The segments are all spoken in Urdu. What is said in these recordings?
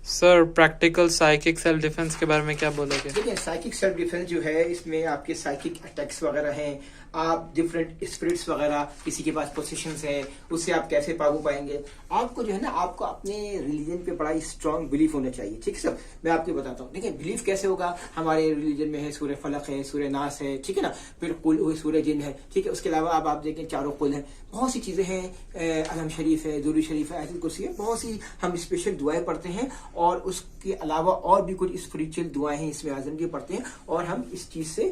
سر پریکٹیکل سائیکک سیلف ڈیفense کے بارے میں کیا بولو گے؟ دیکھیں سائیکک سیلف ڈیفنس جو ہے اس میں آپ کے سائیکک اٹیکس وغیرہ ہیں، آپ ڈفرینٹ اسپرٹس وغیرہ کسی کے پاس پوزیشنز ہیں، اس سے آپ کیسے قابو پائیں گے. آپ کو جو ہے نا آپ کو اپنے ریلیجن پہ بڑا ہی اسٹرانگ بلیف ہونا چاہیے. ٹھیک ہے سر، میں آپ کو بتاتا ہوں. دیکھیں بلیف کیسے ہوگا، ہمارے ریلیجن میں ہے سورہ فلق ہے، سورہ ناس ہے، ٹھیک ہے نا، پھر قل ہوئی سورہ جن ہے، ٹھیک ہے. اس کے علاوہ اب آپ دیکھیں چاروں قل ہیں، بہت سی چیزیں ہیں، علم شریف ہے، درود شریف ہے، آیت الکرسی ہے، بہت سی ہم اسپیشل دعائیں پڑھتے ہیں. اور اس کے علاوہ اور بھی کچھ اسپریچل دعائیں ہیں، اس میں اعظم کی پڑھتے ہیں، اور ہم اس چیز سے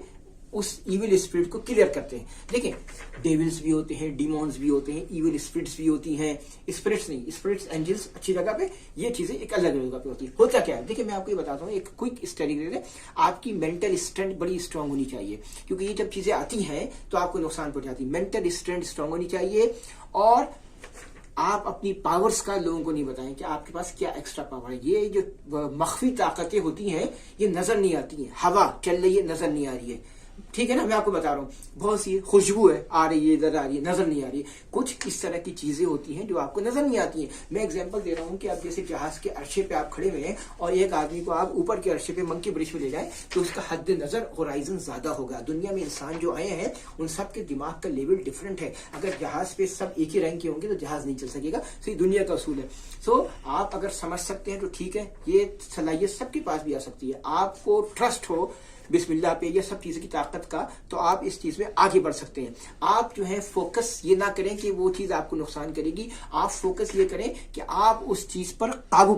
اس ایول اسپرٹ کو کلیئر کرتے ہیں. دیکھیں ڈیولز بھی ہوتے ہیں، ڈیمونز بھی ہوتے ہیں، ایول اسپرٹس بھی ہوتی ہیں. اسپرٹس نہیں، اسپرٹس اینجلس اچھی جگہ پہ، یہ چیزیں ایک الگ جگہ پہ ہوتی ہے. ہوتا کیا ہے، دیکھیں میں آپ کو یہ بتاتا ہوں ایک کوئک اسٹڈی ہے. آپ کی مینٹل اسٹرینتھ بڑی اسٹرانگ ہونی چاہیے، کیونکہ یہ جب چیزیں آتی ہیں تو آپ کو نقصان پہنچاتی ہے. مینٹل اسٹرینتھ اسٹرانگ ہونی چاہیے، اور آپ اپنی پاورز کا لوگوں کو نہیں بتائیں کہ آپ کے پاس کیا ایکسٹرا پاور ہے. یہ جو مخفی طاقتیں ہوتی ہیں یہ نظر نہیں آتی ہیں. ہوا چل رہی ہے، نظر نہیں آ رہی ہے، ٹھیک ہے نا. میں آپ کو بتا رہا ہوں بہت سی خوشبو ہے، آ رہی ہے، ادھر آ رہی ہے، نظر نہیں آ رہی ہے. کچھ اس طرح کی چیزیں ہوتی ہیں جو آپ کو نظر نہیں آتی ہیں. میں ایگزامپل دے رہا ہوں کہ اب جیسے جہاز کے عرصے پہ آپ کھڑے ہوئے ہیں اور ایک آدمی کو آپ اوپر کے عرصے پہ منکی برج پہ لے جائیں تو اس کا حد نظر ہورائزن زیادہ ہوگا. دنیا میں انسان جو آئے ہیں ان سب کے دماغ کا لیول ڈفرینٹ ہے. اگر جہاز پہ سب ایک ہی رینک کے ہوں گے تو جہاز نہیں چل سکے گا. یہ دنیا کا اصول ہے. آپ اگر سمجھ سکتے ہیں تو ٹھیک ہے، یہ صلاحیت سب کے پاس بھی آ سکتی ہے. آپ کو ٹرسٹ ہو بسم اللہ پہ، یہ سب چیزوں کی طاقت کا، تو آپ اس چیز میں آگے بڑھ سکتے ہیں. آپ جو ہے فوکس یہ نہ کریں کہ وہ چیز آپ کو نقصان کرے گی. آپ فوکس یہ کریں کہ آپ اس چیز پر قابو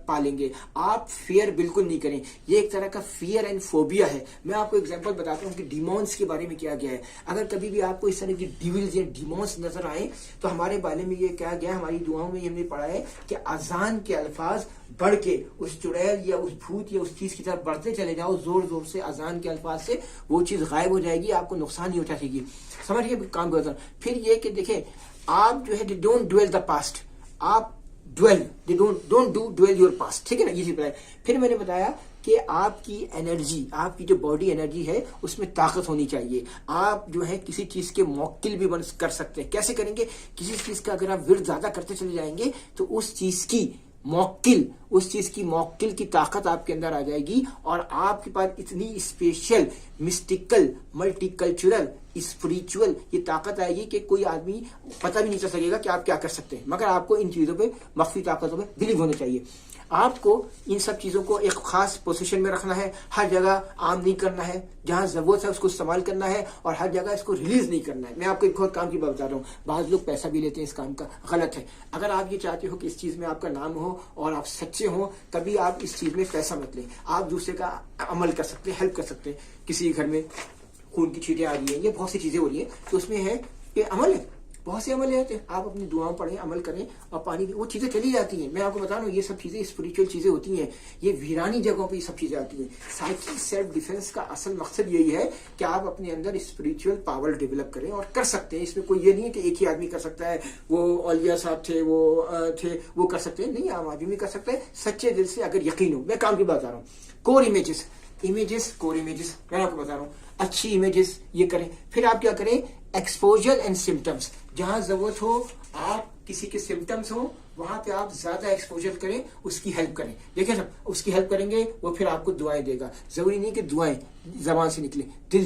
پا لیں گے. آپ فیئر بالکل نہیں کریں. یہ ایک طرح کا فیئر اینڈ فوبیا ہے. میں آپ کو ایگزامپل بتاتا ہوں کہ ڈیمونز کے بارے میں کیا گیا ہے. اگر کبھی بھی آپ کو اس طرح کی ڈیولز یا ڈیمونز نظر آئیں تو ہمارے بارے میں یہ کیا گیا، ہماری دعاؤں میں ہم نے پڑھا ہے کہ اذان کے الفاظ بڑھ کے اس چڑیل یا اس بھوت یا اس چیز کی طرف بڑھتے چلے جاؤ زور زور سے. اذان کے الفاظ سے وہ چیز غائب ہو جائے گی، آپ کو نقصان نہیں اٹھا گی. سمجھ گئے کام کرتا. پھر یہ کہ دیکھیں آپ جو ہے ڈونٹ ڈویل دا پاسٹ، آپ dwell don't do dwell your past, ٹھیک ہے نا. یہ چیز بتایا. پھر میں نے بتایا کہ آپ کی انرجی، آپ کی جو باڈی انرجی ہے اس میں طاقت ہونی چاہیے. آپ جو ہے کسی چیز کے موکل بھی بن کر سکتے ہیں. کیسے کریں گے؟ کسی چیز کا اگر آپ ورد زیادہ کرتے چلے جائیں گے تو اس چیز کی موکل کی طاقت آپ کے اندر آ جائے گی، اور آپ کے پاس اتنی special mystical multi cultural spiritual یہ طاقت آئے گی کہ کوئی آدمی پتہ بھی نہیں چل سکے گا کہ آپ کیا کر سکتے ہیں. مگر آپ کو ان چیزوں پہ، مخفی طاقتوں پہ بلیو ہونا چاہیے. آپ کو ان سب چیزوں کو ایک خاص پوزیشن میں رکھنا ہے. ہر جگہ عام نہیں کرنا ہے. جہاں ضرورت ہے اس کو استعمال کرنا ہے، اور ہر جگہ اس کو ریلیز نہیں کرنا ہے. میں آپ کو ایک اور کام کی بات بتا رہا ہوں. بعض لوگ پیسہ بھی لیتے ہیں اس کام کا، غلط ہے. اگر آپ یہ چاہتے ہو کہ اس چیز میں آپ کا نام ہو اور آپ سچے ہوں، کبھی آپ اس چیز میں پیسہ مت لیں. آپ دوسرے کا عمل کر سکتے ہیں، ہیلپ کر سکتے ہیں. کسی گھر میں خون کی چھینٹیں آ رہی ہیں، یہ بہت سی چیزیں ہو رہی ہیں تو اس میں ہے کہ عمل ہے. بہت سے عمل ہوتے ہیں. آپ اپنی دعاؤں پڑھیں، عمل کریں، اور پانی کی وہ چیزیں چلی جاتی ہیں. میں آپ کو بتا رہا ہوں یہ سب چیزیں اسپریچول چیزیں ہوتی ہیں. یہ ویرانی جگہوں پہ یہ سب چیزیں آتی ہیں. سائیکل سیلف ڈیفنس کا اصل مقصد یہی ہے کہ آپ اپنے اندر اسپریچول پاور ڈیولپ کریں، اور کر سکتے ہیں. اس میں کوئی یہ نہیں ہے کہ ایک ہی آدمی کر سکتا ہے. وہ اولیاء صاحب تھے، وہ کر سکتے ہیں. نہیں، عام آدمی بھی کر سکتے ہیں سچے دل سے اگر یقین ہو. میں کام کی بات بتا رہا ہوں. کور امیجز میں آپ کو بتا رہا ہوں. اچھی امیجز یہ کریں. پھر آپ کیا کریں؟ Exposure and symptoms. جہاں ضرورت ہو، آپ کسی کے سمٹمس ہوں وہاں پہ آپ زیادہ ایکسپوجر کریں، اس کی ہیلپ کریں. دیکھیں سب اس کی ہیلپ کریں گے، وہ پھر آپ کو دعائیں دے گا. ضروری نہیں کہ دعائیں زبان سے نکلے، دل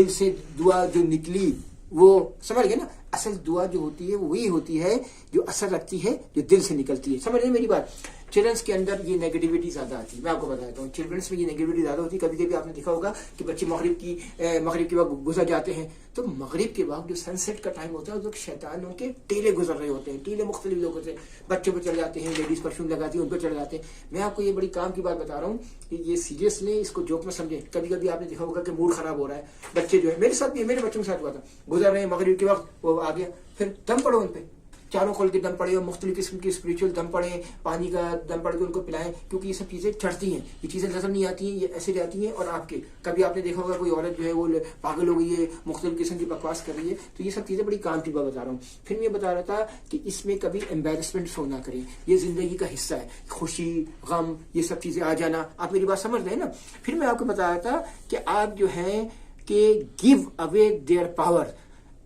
سے دعا جو نکلی وہ سمجھ گئے نا. اصل دعا جو ہوتی ہے وہی ہوتی ہے جو اثر رکھتی ہے، جو دل سے نکلتی ہے. سمجھ رہے میری بات؟ چلڈرنس کے اندر یہ نیگیٹیوٹی زیادہ آتی ہے. میں آپ کو بتاتا ہوں چلڈرنس میں یہ نیگیٹیوٹی زیادہ ہوتی ہے. کبھی کبھی آپ نے دیکھا ہوگا کہ بچے مغرب کے وقت گزر جاتے ہیں، تو مغرب کے وقت جو سن سیٹ کا ٹائم ہوتا ہے وہ شیطانوں کے ٹیلے گزر رہے ہوتے ہیں. ٹیلے مختلف لوگ ہوتے ہیں، بچوں پہ چڑھ جاتے ہیں، لیڈیز پرفیوم لگاتی ہیں ان پہ چڑھ جاتے ہیں. میں آپ کو یہ بڑی کام کی بات بتا رہا ہوں کہ یہ سیریس لیں، اس کو جوک میں سمجھیں. کبھی کبھی آپ نے دیکھا ہوگا کہ موڈ خراب ہو رہا ہے، بچے جو ہے میرے ساتھ بھی، میرے بچوں کے ساتھ ہوا تھا، گزر رہے ہیں مغرب کے وقت، وہ آ گیا. پھر دم پڑو ان پہ، چاروں کھول کے دم پڑے، اور مختلف قسم کی اسپریچول دم پڑے، پانی کا دم پڑ کے ان کو پلائیں، کیونکہ یہ سب چیزیں چڑھتی ہیں. یہ چیزیں نظر نہیں آتی ہیں، یہ ایسے جاتی ہیں. اور آپ کے کبھی آپ نے دیکھا ہوگا کوئی عورت جو ہے وہ پاگل ہو گئی ہے، مختلف قسم کی بکواس کر رہی ہے. تو یہ سب چیزیں بڑی کام کی بات بتا رہا ہوں. پھر میں بتا رہا تھا کہ اس میں کبھی امبیرسمنٹ شو نہ کریں. یہ زندگی کا حصہ ہے. خوشی، غم، یہ سب چیزیں آ جانا. آپ میری بات سمجھ رہے ہیں نا؟ پھر میں آپ کو بتا رہا تھا کہ آپ جو ہے کہ گیو اوے دیئر پاور.